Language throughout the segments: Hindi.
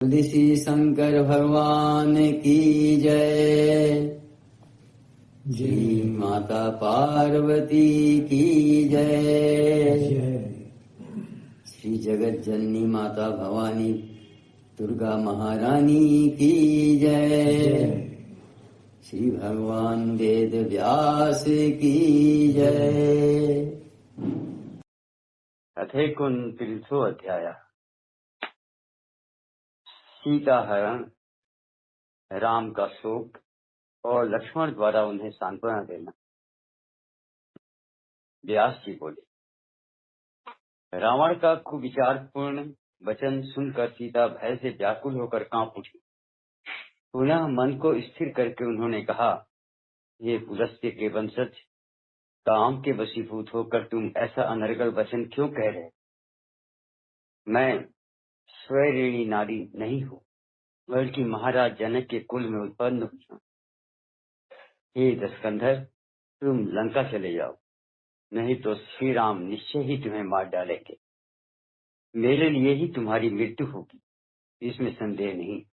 श्री शंकर भगवान की जय। श्री माता पार्वती की जय। श्री जगत जननी माता भवानी दुर्गा महारानी की जय। श्री भगवान वेद व्यास की जय। अथैकोनत्रिंशो अध्याय। सीता हरण, राम का शोक और लक्ष्मण द्वारा उन्हें सांत्वना देना। व्यास जी बोले, रावण का कुविचारपूर्ण वचन सुनकर सीता भय से व्याकुल होकर कांप उठी। पुनः मन को स्थिर करके उन्होंने कहा, ये पुलस्त्य के वंशज, काम के वशीभूत होकर तुम ऐसा अनर्गल वचन क्यों कह रहे? मैं स्वयरेणी नारी नहीं हूँ, बल्कि महाराज जनक के कुल में उत्पन्न हुई हूँ। हे दशकंधर, तुम लंका चले जाओ, नहीं तो श्री राम निश्चय ही तुम्हें मार डालेंगे। मेरे लिए ही तुम्हारी मृत्यु होगी, इसमें संदेह नहीं।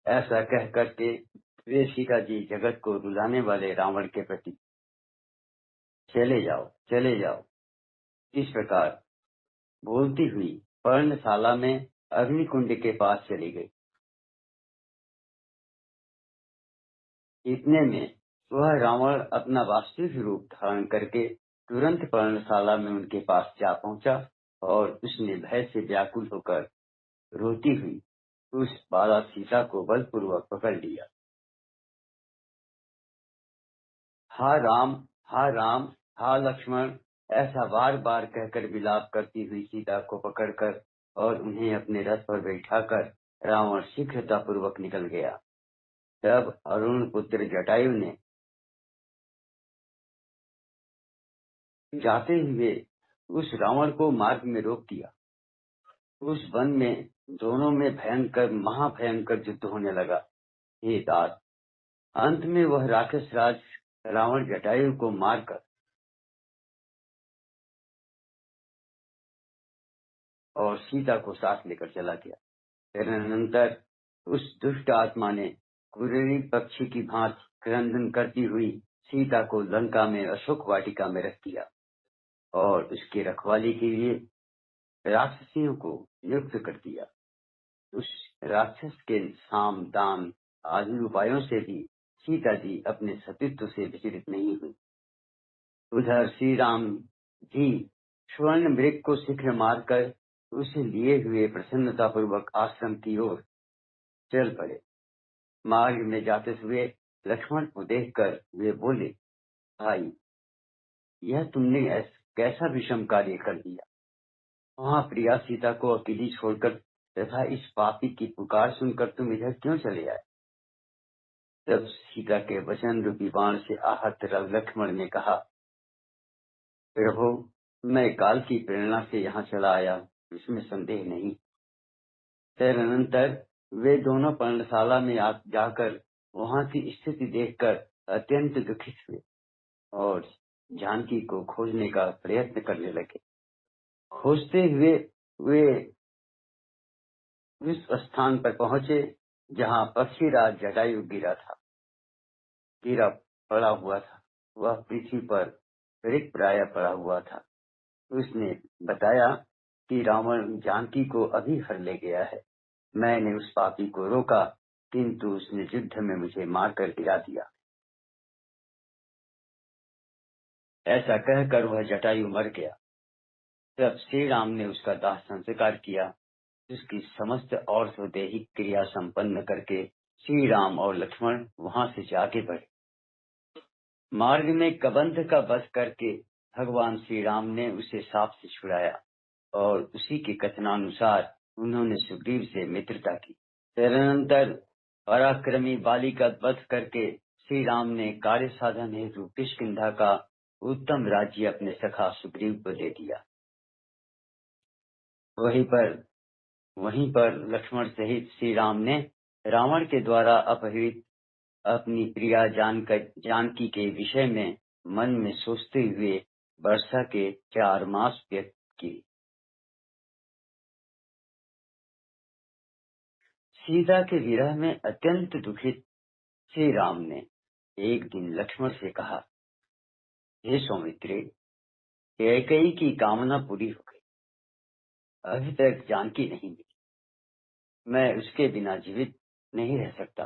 ऐसा कह करके वे सीता जी जगत को रुलाने वाले रावण के प्रति चले जाओ चले जाओ इस प्रकार बोलती हुई पर्णशाला में अग्निकुंड के पास चली गई। इतने में वह रावण अपना वास्तविक रूप धारण करके तुरंत पर्णशाला में उनके पास जा पहुंचा और उसने भय से व्याकुल होकर रोती हुई उस बाला सीता को बलपूर्वक पकड़ लिया। हा राम, हा राम, हा लक्ष्मण, ऐसा बार बार कहकर विलाप करती हुई सीता को पकड़कर और उन्हें अपने रथ पर बैठाकर रावण शीघ्रता पूर्वक निकल गया। तब अरुण पुत्र जटायु ने जाते हुए उस रावण को मार्ग में रोक दिया। उस वन में दोनों में भयंकर महाभयंकर युद्ध होने लगा। हे तात, अंत में वह राक्षस राज रावण जटायु को मारकर और सीता को साथ लेकर चला गया। तदनंतर उस दुष्ट आत्मा ने कुररी पक्षी की भांति क्रंदन करती हुई सीता को लंका में अशोक वाटिका में रख दिया और उसकी रखवाली के लिए राक्षसियों को नियुक्त कर दिया। उस राक्षस के साम दान आदि उपायों से भी सीता जी अपने सतीत्व से विचलित नहीं हुई। उधर श्री राम जी स्वर्ण मृग को शीघ्र मारकर उसे लिए हुए प्रसन्नता पूर्वक आश्रम की ओर चल पड़े। मार्ग में जाते हुए लक्ष्मण को देखकर वे बोले, भाई, यह तुमने कैसा विषम कार्य कर दिया? वहाँ प्रिया सीता को अकेली छोड़कर तथा इस पापी की पुकार सुनकर तुम इधर क्यों चले आए? तब सीता के वचन रूपी बाण से आहत लक्ष्मण ने कहा, प्रभु, मैं काल की प्रेरणा से यहाँ चला आया, इसमें संदेह नहीं। तदनंतर वे दोनों पर्णशाला में जाकर वहाँ की स्थिति देखकर अत्यंत दुखित हुए और जानकी को खोजने का प्रयत्न करने लगे। खोजते हुए वे उस स्थान पर पहुंचे जहाँ पक्षीराज जटायु गिरा पड़ा हुआ था। वह पृथ्वी पर रिक्त प्राय पड़ा हुआ था। उसने बताया कि रावण जानकी को अभी हर ले गया है। मैंने उस पापी को रोका, किंतु उसने युद्ध में मुझे मारकर गिरा दिया। ऐसा कहकर वह जटायु मर गया। तब श्री राम ने उसका दाह संस्कार किया। उसकी समस्त औषधेहिक क्रिया संपन्न करके श्री राम और लक्ष्मण वहां से आगे बढ़े। मार्ग में कबंध का वध करके भगवान श्री राम ने उसे साप से छुड़ाया और उसी के कथनानुसार उन्होंने सुग्रीव से मित्रता की। तदनंतर पराक्रमी बाली का वध करके श्री राम ने कार्य साधन हेतु किष्किंधा का उत्तम राज्य अपने सखा सुग्रीव को दे दिया। वहीं पर लक्ष्मण सहित श्री राम ने रावण के द्वारा अपहृत अपनी प्रिया जानकी के विषय में मन में सोचते हुए वर्षा के 4 मास व्यतीत किए। सीता के विरह में अत्यंत दुखित श्री राम ने एक दिन लक्ष्मण से कहा, हे सौमित्रे, कैकेयी की कामना पूरी हो गई, अभी तक जानकी नहीं मिली, मैं उसके बिना जीवित नहीं रह सकता।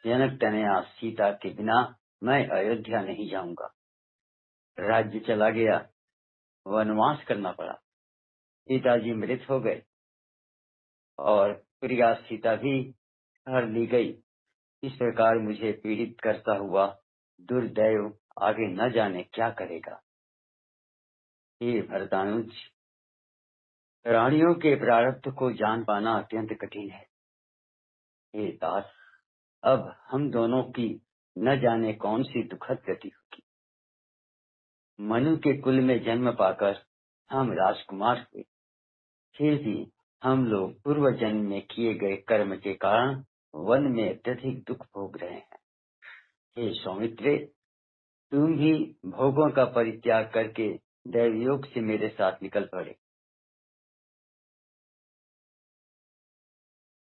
जनक तनया सीता के बिना मैं अयोध्या नहीं जाऊंगा। राज्य चला गया, वनवास करना पड़ा, पिताजी मृत हो गए और प्रिया सीता भी हर ली गई। इस प्रकार मुझे पीड़ित करता हुआ दुर्दैव आगे न जाने क्या करेगा। हे भरतानुज, प्राणियों के प्रारब्ध को जान पाना अत्यंत कठिन है। हे दास, अब हम दोनों की न जाने कौन सी दुखद गति होगी। मनु के कुल में जन्म पाकर हम राजकुमार हुए, फिर भी हम लोग पूर्व जन्म में किए गए कर्म के कारण वन में अत्यधिक दुख भोग रहे हैं। हे सौमित्रे, तुम भी भोगों का परित्याग करके दैवयोग से मेरे साथ निकल पड़े,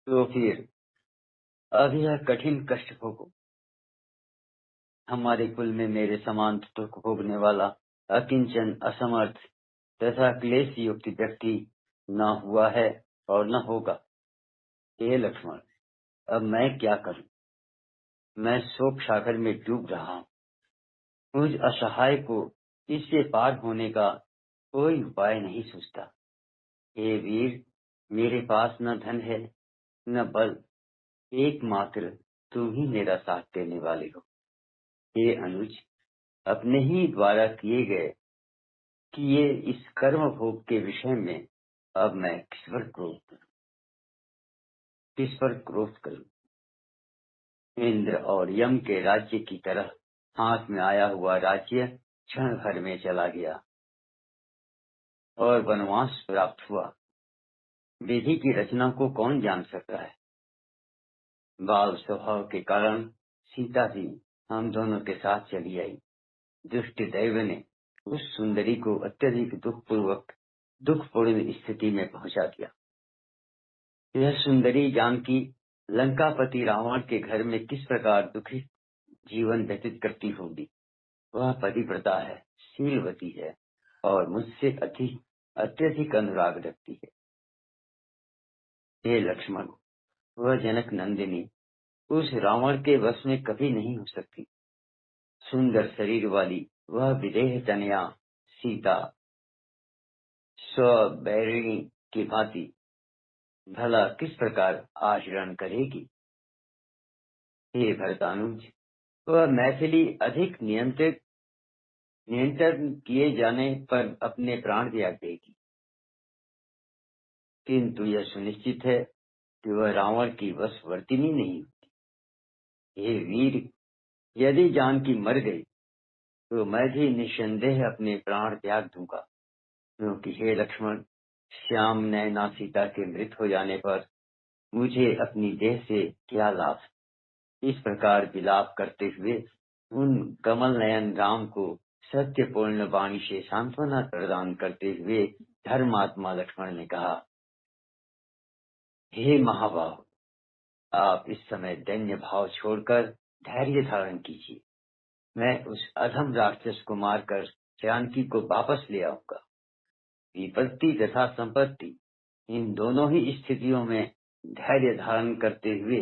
तो फिर अब यह कठिन कष्ट भोगो। हमारे कुल में मेरे समान दुख भोगने वाला अकिंचन, असमर्थ तथा क्लेश युक्त व्यक्ति न हुआ है और न होगा। हे लक्ष्मण, अब मैं क्या करूं? मैं शोक सागर में डूब रहा हूं। मुझ असहाय को इससे पार होने का कोई उपाय नहीं सूझता। हे वीर, मेरे पास न धन है न बल, एकमात्र तुम ही मेरा साथ देने वाले हो। हे अनुज, अपने ही द्वारा किए इस कर्म भोग के विषय में अब मैं किस पर क्रोध करूं? इंद्र और यम के राज्य की तरह हाथ में आया हुआ राज्य क्षण भर में चला गया और वनवास प्राप्त हुआ। विधि की रचना को कौन जान सकता है? बाल स्वभाव के कारण सीता भी हम दोनों के साथ चली आई। दुष्ट दैव ने उस सुंदरी को अत्यधिक दुखपूर्ण स्थिति में पहुंचा दिया। यह सुंदरी जानकी लंकापति रावण के घर में किस प्रकार दुखी जीवन व्यतीत करती होगी। वह पतिव्रता है, शीलवती है और मुझसे अत्यधिक अनुराग रखती है। हे लक्ष्मण, वह जनक नंदिनी उस रावण के वश में कभी नहीं हो सकती। सुंदर शरीर वाली वह विदेह तनया सीता स्वबैरिणी की भांति भला किस प्रकार आचरण करेगी। हे भरतानुज, वह मैथिली अधिक नियंत्रण किए जाने पर अपने प्राण त्याग देगी, किंतु यह सुनिश्चित है कि वह रावण की वशवर्तिनी नहीं होती। हे वीर, यदि जानकी मर गई तो मैं भी निस्संदेह अपने प्राण त्याग दूंगा, क्योंकि हे लक्ष्मण, श्याम नयना सीता के मृत हो जाने पर मुझे अपनी देह से क्या लाभ। इस प्रकार विलाप करते हुए उन कमल नयन राम को सत्यपूर्ण वाणी से सांत्वना प्रदान करते हुए धर्मात्मा लक्ष्मण ने कहा, हे महाबाहु, आप इस समय दैन्य भाव छोड़कर धैर्य धारण कीजिए। मैं उस अधम राक्षस को मारकर जानकी को वापस ले आऊंगा। विपत्ति तथा संपत्ति, इन दोनों ही स्थितियों में धैर्य धारण करते हुए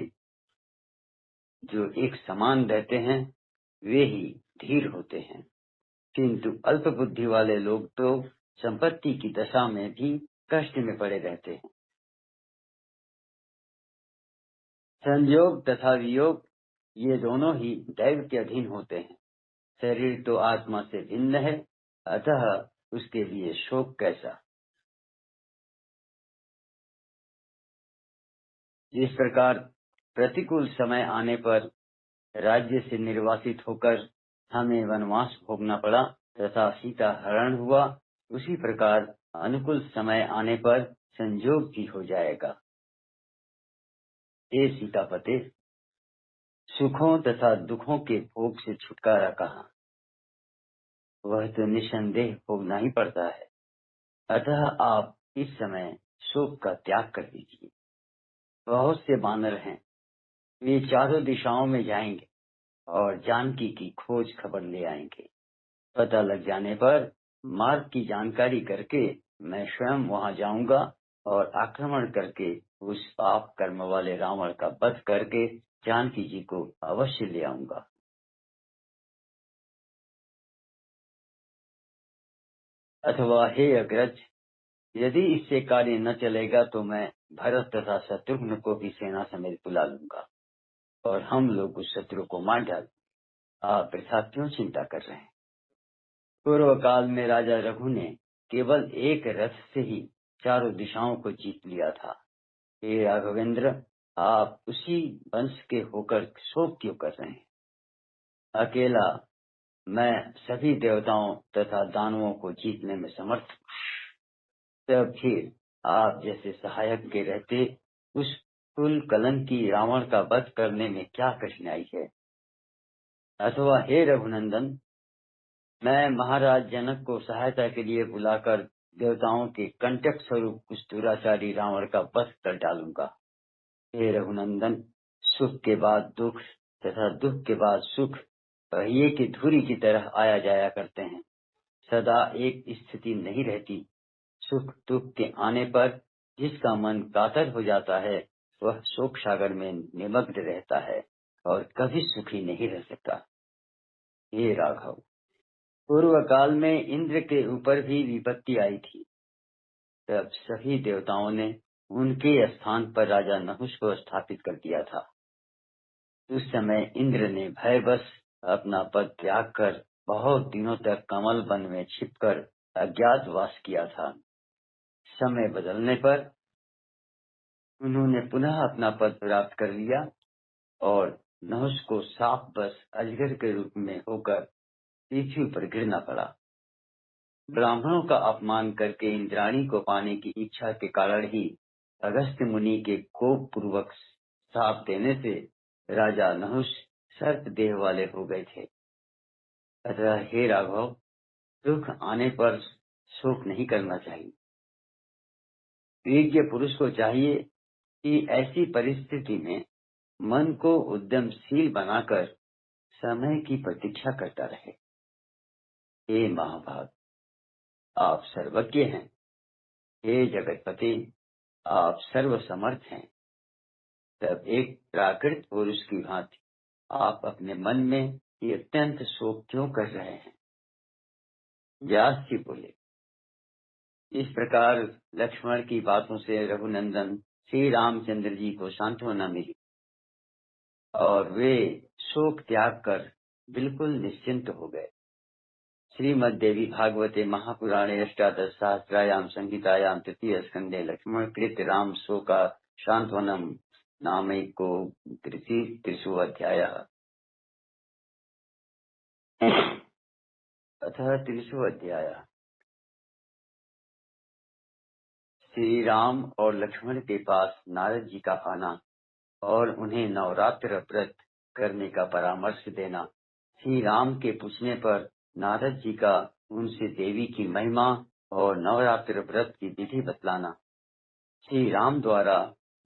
जो एक समान रहते हैं वे ही धीर होते हैं, किंतु अल्प बुद्धि वाले लोग तो संपत्ति की दशा में भी कष्ट में पड़े रहते हैं। संयोग तथा वियोग, ये दोनों ही दैव के अधीन होते हैं। शरीर तो आत्मा से भिन्न है, अतः उसके लिए शोक कैसा। जिस प्रकार प्रतिकूल समय आने पर राज्य से निर्वासित होकर हमें वनवास भोगना पड़ा तथा सीता हरण हुआ, उसी प्रकार अनुकूल समय आने पर संयोग भी हो जाएगा। हे सीतापते, सुखों तथा दुखों के भोग से छुटकारा कहाँ, वह तो निसंदेह भोगना ही पड़ता है। अतः आप इस समय शोक का त्याग कर दीजिए। बहुत से बानर हैं, वे चारों दिशाओं में जाएंगे और जानकी की खोज खबर ले आएंगे। पता लग जाने पर मार्ग की जानकारी करके मैं स्वयं वहां जाऊंगा और आक्रमण करके उस पाप कर्म वाले रावण का वध करके जानकी जी को अवश्य ले आऊंगा। अथवा हे अग्रज, यदि इससे कार्य न चलेगा तो मैं भरत तथा शत्रुघ्न को भी सेना समेत बुला लूंगा और हम लोग उस शत्रु को मार डाल। आप वृथा क्यों चिंता कर रहे हैं? पूर्व काल में राजा रघु ने केवल एक रथ से ही चारों दिशाओं को जीत लिया था। हे राघवेंद्र, आप उसी वंश के होकर शोक क्यों कर रहे हैं? अकेला मैं सभी देवताओं तथा दानवों को जीतने में समर्थ हूँ। तब फिर आप जैसे सहायक के रहते उस कुल कलंकी रावण का वध करने में क्या कठिनाई है? अथवा हे रघुनंदन, मैं महाराज जनक को सहायता के लिए बुलाकर देवताओं के कंटक स्वरूप उस दुराचारी रावण का वध कर डालूंगा। हे रघुनंदन, सुख के बाद दुख तथा दुख के बाद सुख पहिए की धुरी की तरह आया जाया करते हैं। सदा एक स्थिति नहीं रहती। सुख दुख के आने पर जिसका मन कातर हो जाता है वह शोक सागर में निमग्न रहता है और कभी सुखी नहीं रह सकता। हे राघव, पूर्व काल में इंद्र के ऊपर भी विपत्ति आई थी। तब सभी देवताओं ने उनके स्थान पर राजा नहुष को स्थापित कर दिया था। उस समय इंद्र ने भयवश अपना पद त्याग कर बहुत दिनों तक कमल वन में छिपकर अज्ञातवास किया था। समय बदलने पर उन्होंने पुनः अपना पद प्राप्त कर लिया और नहुष को साप बस अजगर के रूप में होकर पृथ्वी पर गिरना पड़ा। ब्राह्मणों का अपमान करके इंद्राणी को पाने की इच्छा के कारण ही अगस्त्य मुनि के कोप पूर्वक साप देने से राजा नहुष सर्प देह वाले हो गए थे। अतः हे राघव, दुख आने पर शोक नहीं करना चाहिए। विज्ञ पुरुष को चाहिए कि ऐसी परिस्थिति में मन को उद्यमशील बनाकर समय की प्रतीक्षा करता रहे। हे महाभाग, आप सर्वज्ञ हैं। हे जगतपति, आप सर्व समर्थ हैं। तब एक प्राकृत पुरुष की भांति आप अपने मन में ये अत्यंत शोक क्यों कर रहे हैं? व्यास जी बोले, इस प्रकार लक्ष्मण की बातों से रघुनंदन श्री रामचंद्र जी को सांत्वना मिली और वे शोक त्याग कर बिल्कुल निश्चिंत हो गए। श्रीमद्देवी भागवते महापुराणे अष्टादश सहस्रायां संहितायां तृतीय स्कंदे लक्ष्मण कृत राम शोका सांत्वनम नामैको त्रिशु अध्याय। अतः त्रिशु अध्याय। श्री राम और लक्ष्मण के पास नारद जी का आना और उन्हें नवरात्र व्रत करने का परामर्श देना। श्री राम के पूछने पर नारद जी का उनसे देवी की महिमा और नवरात्र व्रत की विधि बतलाना। श्री राम द्वारा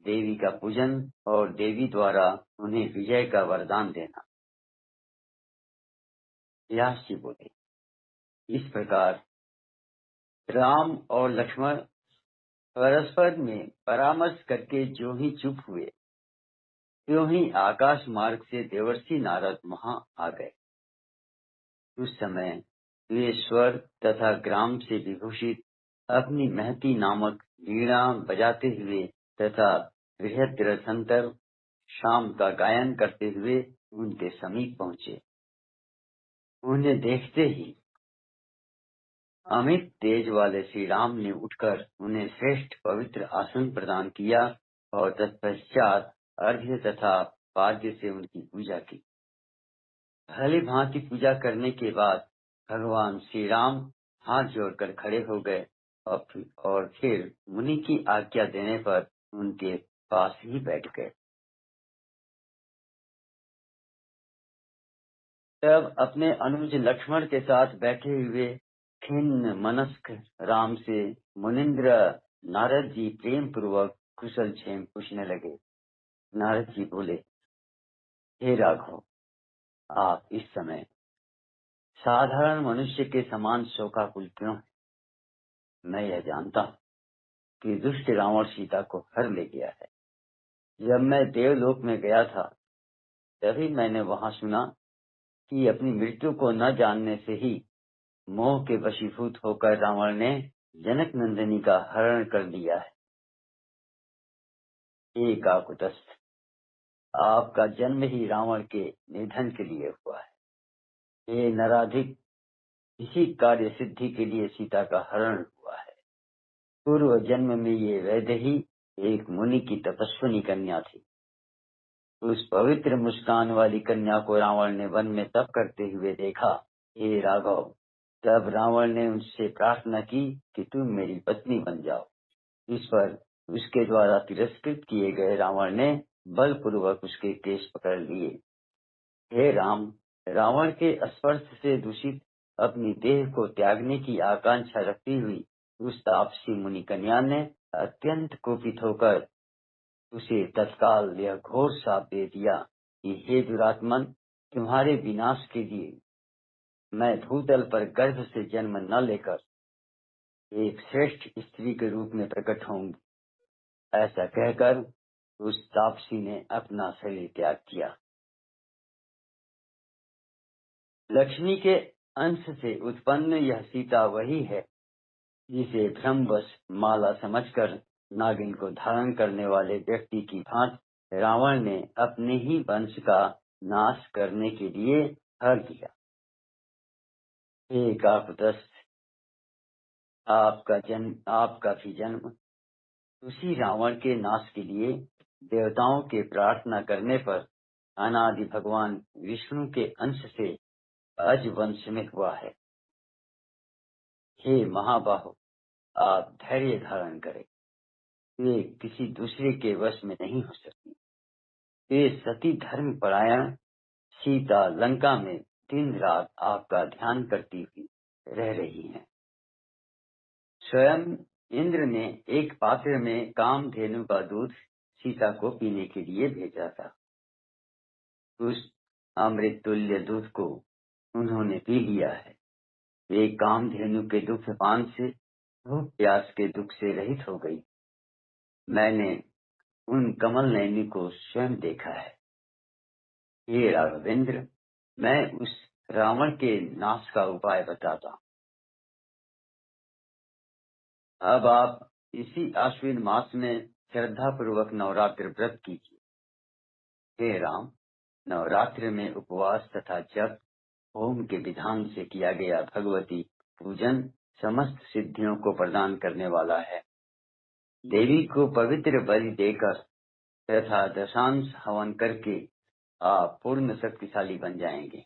देवी का पूजन और देवी द्वारा उन्हें विजय का वरदान देना। व्यास जी बोले, इस प्रकार राम और लक्ष्मण परस्पर में परामर्श करके जो ही चुप हुए, त्यों ही आकाश मार्ग से देवर्षि नारद वहां आ गए। उस समय वे स्वर तथा ग्राम से विभूषित अपनी महती नामक वीणा बजाते हुए तथा बृहद रसंतर शाम का गायन करते हुए उनके समीप पहुंचे। उन्हें देखते ही अमित तेज वाले श्री राम ने उठकर उन्हें श्रेष्ठ पवित्र आसन प्रदान किया और तत्पश्चात अर्घ्य तथा पाद्य से उनकी पूजा की। भली भांति पूजा करने के बाद भगवान श्री राम हाथ जोड़कर खड़े हो गए और फिर मुनि की आज्ञा देने पर उनके पास ही बैठ गए। तब अपने अनुज लक्ष्मण के साथ बैठे हुए खिन्न मनस्क राम से मुनिंद्र नारद जी प्रेम पूर्वक कुशल क्षेम पूछने लगे। नारद जी बोले, हे राघव, आप इस समय साधारण मनुष्य के समान शोकाकुल क्यों हैं? मैं यह जानता हूँ कि दुष्ट रावण सीता को हर ले गया है। जब मैं देवलोक में गया था, तभी मैंने वहां सुना कि अपनी मृत्यु को न जानने से ही मोह के वशीभूत होकर रावण ने जनक नंदिनी का हरण कर लिया है। हे काकुटस्थ, आपका जन्म ही रावण के निधन के लिए हुआ है। हे नराधिक, इसी कार्य सिद्धि के लिए सीता का हरण हुआ है। पूर्व जन्म में ये वैदेही एक मुनि की तपस्विनी कन्या थी। उस पवित्र मुस्कान वाली कन्या को रावण ने वन में तप करते हुए देखा। हे राघव, तब रावण ने उससे प्रार्थना की कि तुम मेरी पत्नी बन जाओ। इस पर उसके द्वारा तिरस्कृत किए गए रावण ने बलपूर्वक उसके केश पकड़ लिए। हे राम, रावण के स्पर्श से दूषित अपनी देह को त्यागने की आकांक्षा रखती हुई उस तापसी मुनि कन्या ने अत्यंत कुपित होकर उसे तत्काल यह घोर शाप दे दिया कि हे दुरात्मन, तुम्हारे विनाश के लिए मैं भूतल पर गर्भ से जन्म न लेकर एक श्रेष्ठ स्त्री के रूप में प्रकट होंगी। ऐसा कहकर उस तापसी ने अपना शरीर त्याग किया। लक्ष्मी के अंश से उत्पन्न यह सीता वही है जिसे भ्रमवश माला समझकर नागिन को धारण करने वाले व्यक्ति की भांति रावण ने अपने ही वंश का नाश करने के लिए हर दिया। हे काकुटस्थ, आपका भी जन्म उसी रावण के नाश के लिए देवताओं के प्रार्थना करने पर अनादि भगवान विष्णु के अंश से अज वंश में हुआ है। हे महाबाहो, आप धैर्य धारण करें। वे किसी दूसरे के वश में नहीं हो सकती। वे सती धर्म परायण सीता लंका में दिन रात आपका ध्यान करती हुई रह रही हैं। स्वयं इंद्र ने एक पात्र में कामधेनु का दूध सीता को पीने के लिए भेजा था। उस अमृत तुल्य दूध को उन्होंने पी लिया है। वे कामधेनु के दुख पान से भूख प्यास के दुख से रहित हो गई। मैंने उन कमल नयनी को स्वयं देखा है। हे राघवेंद्र, मैं उस रावण के नाश का उपाय बताता हूँ। अब आप इसी आश्विन मास में श्रद्धा पूर्वक नवरात्र व्रत कीजिए। हे राम, नवरात्र में उपवास तथा जप होम के विधान से किया गया भगवती पूजन समस्त सिद्धियों को प्रदान करने वाला है। देवी को पवित्र बलि देकर तथा दशांश हवन करके आप पूर्ण शक्तिशाली बन जाएंगे।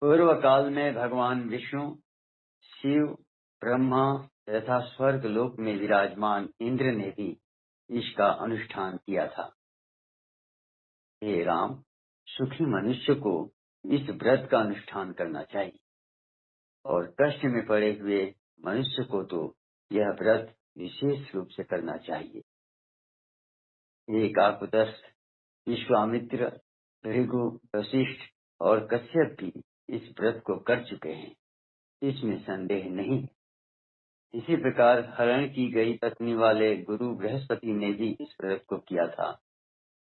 पूर्व काल में भगवान विष्णु, शिव, ब्रह्मा तथा स्वर्ग लोक में विराजमान इंद्र ने भी इसका अनुष्ठान किया था। हे राम, सुखी मनुष्य को इस व्रत का अनुष्ठान करना चाहिए और कष्ट में पड़े हुए मनुष्य को तो यह व्रत विशेष रूप से करना चाहिए। हे काकुटस्थ, विश्वामित्र, भृगु, वशिष्ठ और कश्यप भी इस व्रत को कर चुके हैं, इसमें संदेह नहीं। इसी प्रकार हरण की गई पत्नी वाले गुरु बृहस्पति ने भी इस व्रत को किया था।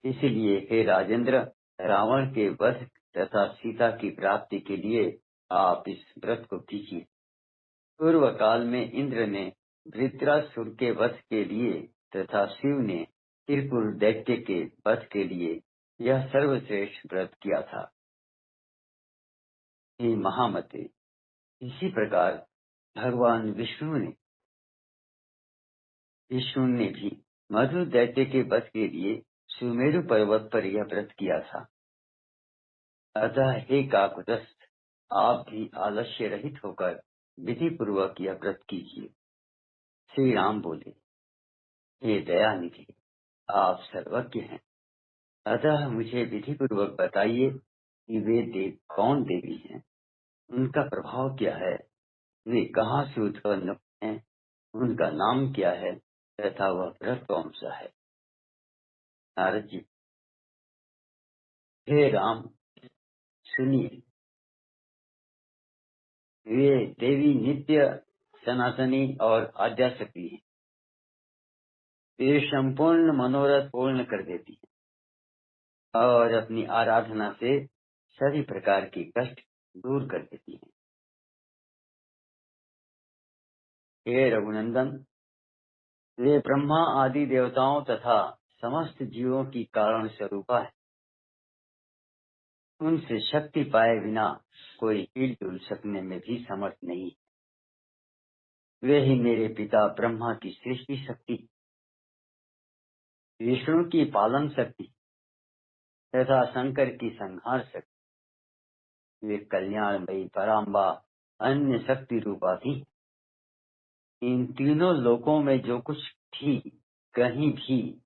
इसलिए हे राजेंद्र, रावण के वध तथा सीता की प्राप्ति के लिए आप इस व्रत को कीजिए। पूर्व काल में इंद्र ने वृत्रासुर के वध के लिए तथा शिव ने त्रिपुर दैत्य के वध के लिए यह सर्वश्रेष्ठ व्रत किया था। हे महामते, इसी प्रकार भगवान विष्णु ने भी मधु दैत्य के वध के लिए सुमेरु पर्वत पर यह व्रत किया था। अतः हे काकुटस्थ, आप भी आलस्य रहित होकर विधि पूर्वक यह व्रत कीजिए। श्री राम बोले, हे दयानिधि, आप सर्वज्ञ हैं, अतः मुझे विधि पूर्वक बताइए कि वे देव कौन देवी हैं, उनका प्रभाव क्या है, वे कहाँ से उत्पन्न हैं उनका नाम क्या है तथा वह व्रत कौन सा है। नारद जी, हे राम सुनिए, वे देवी नित्य सनातनी और आद्याशक्ति हैं। वे संपूर्ण मनोरथ पूर्ण कर देती है और अपनी आराधना से सभी प्रकार की कष्ट दूर कर देती है। हे रघुनंदन, वे ब्रह्मा आदि देवताओं तथा समस्त जीवों की कारण स्वरूपा है। उनसे शक्ति पाए बिना कोई हिल-डुल सकने में भी समर्थ नहीं। वे ही मेरे पिता ब्रह्मा की सृष्टि शक्ति, विष्णु की पालन शक्ति तथा शंकर की संहार शक्ति, वे कल्याणमयी पराम्बा अन्य शक्ति रूपा थी। इन तीनों लोकों में जो कुछ भी कहीं भी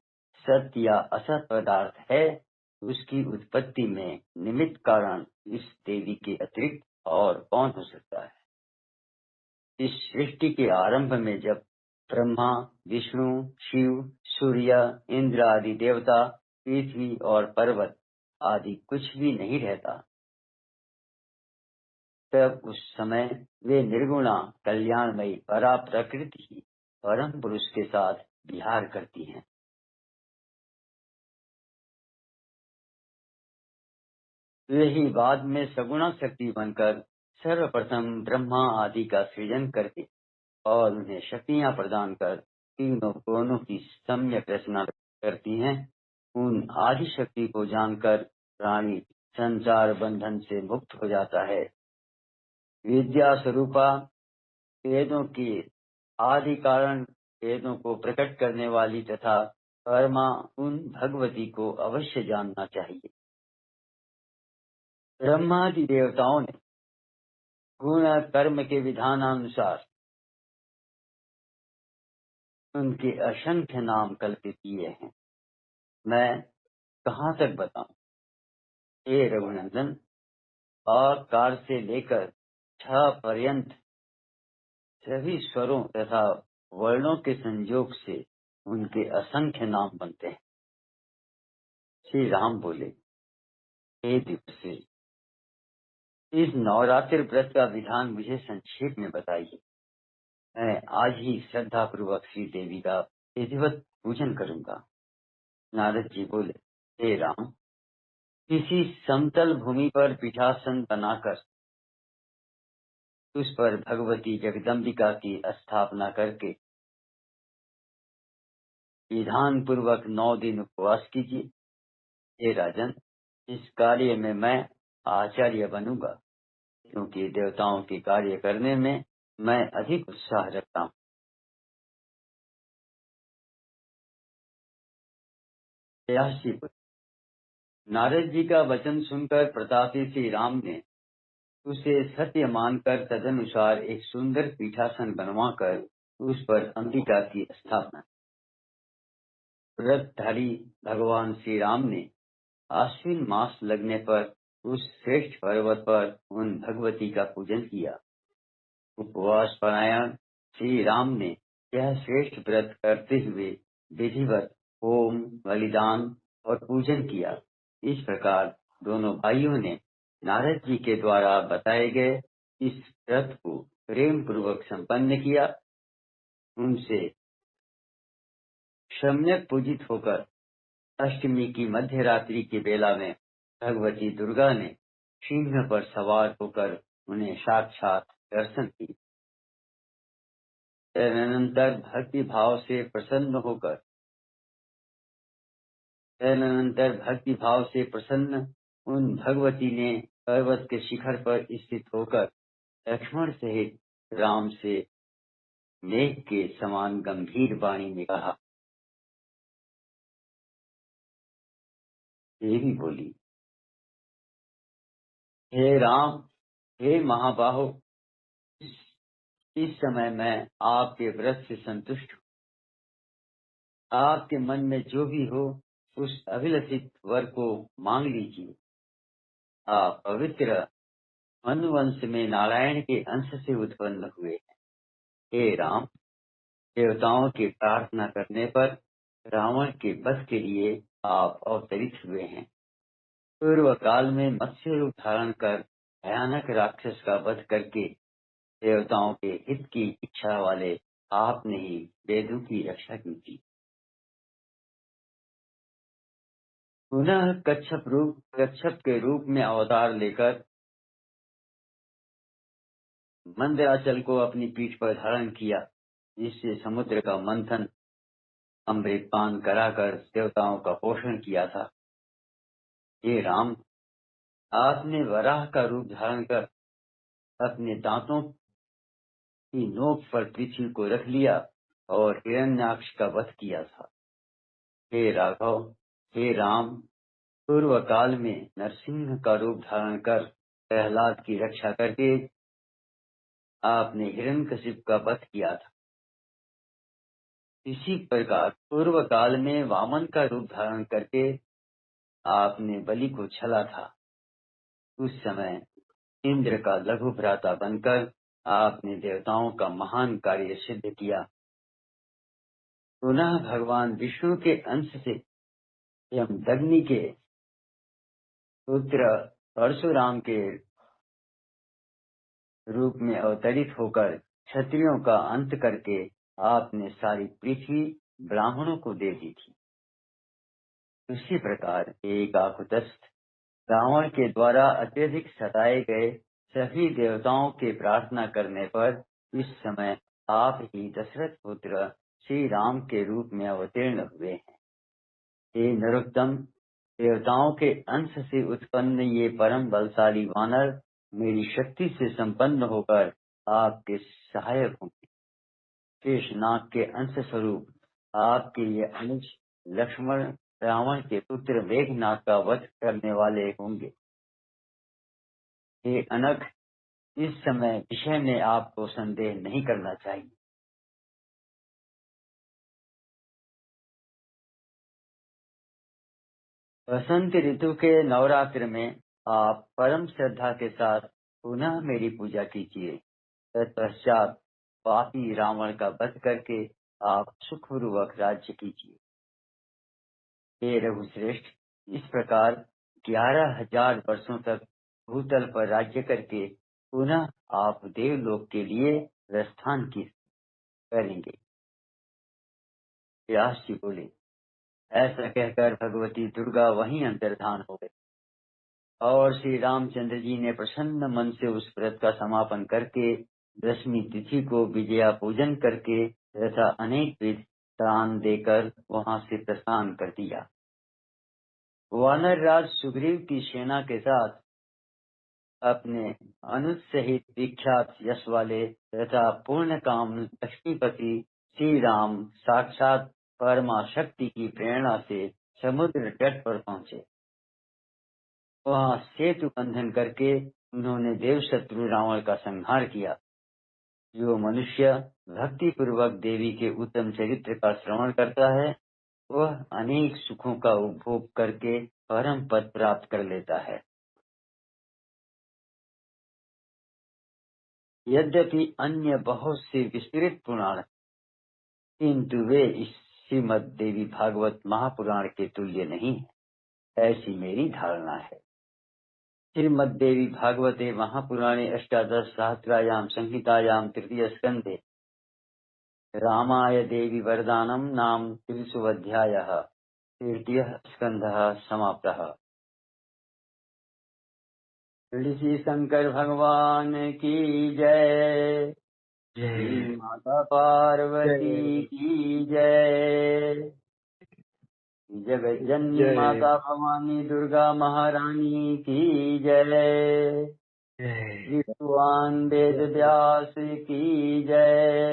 सत्य या असत पदार्थ है, उसकी उत्पत्ति में निमित्त कारण इस देवी के अतिरिक्त और कौन हो सकता है। इस सृष्टि के आरंभ में जब ब्रह्मा, विष्णु, शिव, सूर्य, इंद्र आदि देवता, पृथ्वी और पर्वत आदि कुछ भी नहीं रहता, तब उस समय वे निर्गुणा कल्याणमयी परा प्रकृति ही परम पुरुष के साथ विहार करती हैं। वे ही बाद में सगुणा शक्ति बनकर सर्वप्रथम ब्रह्मा आदि का सृजन करके और उन्हें शक्तियां प्रदान कर तीनों कोणों की सम्यक रचना करती हैं। उन आदि शक्ति को जानकर प्राणी संसार बंधन से मुक्त हो जाता है। विद्या स्वरूपा वेदों की आदि कारण, वेदों को प्रकट करने वाली तथा परमा उन भगवती को अवश्य जानना चाहिए। ब्रह्मादि देवताओं ने गुण कर्म के विधानानुसार उनके असंख्य नाम कल्पित किए हैं। मैं कहाँ तक बताऊं। हे रघुनंदन, आकार से लेकर छ पर्यंत सभी स्वरों तथा वर्णों के संयोग से उनके असंख्य नाम बनते हैं। श्री राम बोले, हे दिवसे, इस नवरात्रि व्रत का विधान मुझे संक्षेप में बताइए। मैं आज ही श्रद्धा पूर्वक श्री देवी का विधिवत पूजन करूंगा। नारद जी बोले, हे राम, किसी समतल भूमि पर पीठासन बनाकर उस पर भगवती जगदम्बिका की स्थापना करके विधान पूर्वक 9 दिन उपवास कीजिए। हे राजन, इस कार्य में मैं आचार्य बनूंगा, क्योंकि देवताओं के कार्य करने में मैं अधिक उत्साह रखता हूँ। व्यास जी बोले, नारद जी का वचन सुनकर प्रतापी श्री राम ने उसे सत्य मानकर तदनुसार एक सुंदर पीठासन बनवाकर उस पर अंबिका की स्थापना। व्रतधारी भगवान श्री राम ने आश्विन मास लगने पर उस श्रेष्ठ पर्वत पर उन भगवती का पूजन किया। उपवास परायण श्री राम ने यह श्रेष्ठ व्रत करते हुए विधिवत होम, बलिदान और पूजन किया। इस प्रकार दोनों भाइयों ने नारद जी के द्वारा बताए गए इस व्रत को प्रेम पूर्वक संपन्न किया। उनसे सम्यक पूजित होकर अष्टमी की मध्य रात्रि की बेला में भगवती दुर्गा ने सिंह पर सवार होकर उन्हें साक्षात दर्शन की। तदनंतर भक्ति भाव से प्रसन्न उन भगवती ने पर्वत के शिखर पर स्थित होकर लक्ष्मण सहित राम से मेघ के समान गंभीर वाणी में कहा। देवी बोली, हे राम, हे महाबाहो, इस समय मैं आपके व्रत से संतुष्ट हूँ। आपके मन में जो भी हो उस अभिलषित वर को मांग लीजिए। आप पवित्र मनुवंश में नारायण के अंश से उत्पन्न हुए हैं। हे राम, देवताओं की प्रार्थना करने पर रावण के वध के लिए आप अवतरित हुए हैं। पूर्व काल में मत्स्य रूप धारण कर भयानक राक्षस का वध करके देवताओं के हित की इच्छा वाले आपने ही वेदों की रक्षा की थी। पुनः कच्छप के रूप में अवतार लेकर मंदराचल को अपनी पीठ पर धारण किया, जिससे समुद्र का मंथन अमृतपान कराकर देवताओं का पोषण किया था। हे राम, आपने वराह का रूप धारण कर अपने दांतों की नोक पर पृथ्वी को रख लिया और हिरण्याक्ष का वध किया था। हे राघव, हे राम, पूर्व काल में नरसिंह का रूप धारण कर प्रहलाद की रक्षा करके आपने हिरण्यकशिप का वध किया था। इसी प्रकार पूर्व काल में वामन का रूप धारण करके आपने बलि को छला था। उस समय इंद्र का लघु भ्राता बनकर आपने देवताओं का महान कार्य सिद्ध किया। पुनः भगवान विष्णु के अंश से यमदग्नि के पुत्र परशुराम के रूप में अवतरित होकर क्षत्रियों का अंत करके आपने सारी पृथ्वी ब्राह्मणों को दे दी थी। उसी प्रकार एक आकुतस्थ रावण के द्वारा अत्यधिक सताए गए सभी देवताओं के प्रार्थना करने पर इस समय आप ही दशरथ पुत्र श्री राम के रूप में अवतीर्ण हुए हैं। हे नरोत्तम, देवताओं के अंश से उत्पन्न ये परम बलशाली वानर मेरी शक्ति से संपन्न होकर आपके सहायक होंगे। शेषनाग के अंश स्वरूप आपके ये अनुज लक्ष्मण रावण के पुत्र मेघनाथ का वध करने वाले होंगे। हे अनघ, इस समय विषय में आपको संदेह नहीं करना चाहिए। वसंत ऋतु के नवरात्र में आप परम श्रद्धा के साथ पुनः मेरी पूजा कीजिए। तत्पश्चात पापी रावण का वध करके आप सुखपूर्वक राज्य कीजिए। हे रघुश्रेष्ठ, इस प्रकार 11,000 वर्षों तक भूतल पर राज्य करके पुनः आप देवलोक के लिए प्रस्थान करेंगे। व्यास जी बोले, ऐसा कहकर भगवती दुर्गा वहीं अंतर्धान हो गए और श्री रामचंद्र जी ने प्रसन्न मन से उस व्रत का समापन करके दशमी तिथि को विजया पूजन करके तथा अनेक विध दान देकर वहां से प्रस्थान कर दिया। वानर राज सुग्रीव की सेना के साथ अपने अनुज सहित विख्यात यश वाले तथा पूर्ण काम लक्ष्मीपति श्री राम साक्षात परमा शक्ति की प्रेरणा से समुद्र तट पर पहुंचे। वहां सेतु बंधन करके उन्होंने देवशत्रु रावण का संहार किया। जो मनुष्य भक्ति पूर्वक देवी के उत्तम चरित्र का श्रवण करता है वह अनेक सुखों का उपभोग करके परम पद प्राप्त कर लेता है। यद्यपि अन्य बहुत से विस्तृत पुराण, किंतु वे इस श्रीमद देवी भागवत महापुराण के तुल्य नहीं है, ऐसी मेरी धारणा है। श्रीमद देवी भागवते महापुराणे अष्टादश सहस्रायाम संहितायाम तृतीय स्कंधे रामाय देवी वरदानम नाम 30वाध्यायः तृतीय स्कंधः समाप्तः। ऋषि शंकर भगवान की जय। जय माता पार्वती की जय। जगत जननी माता भवानी दुर्गा महारानी की जय। श्री भगवान वेद व्यास की जय।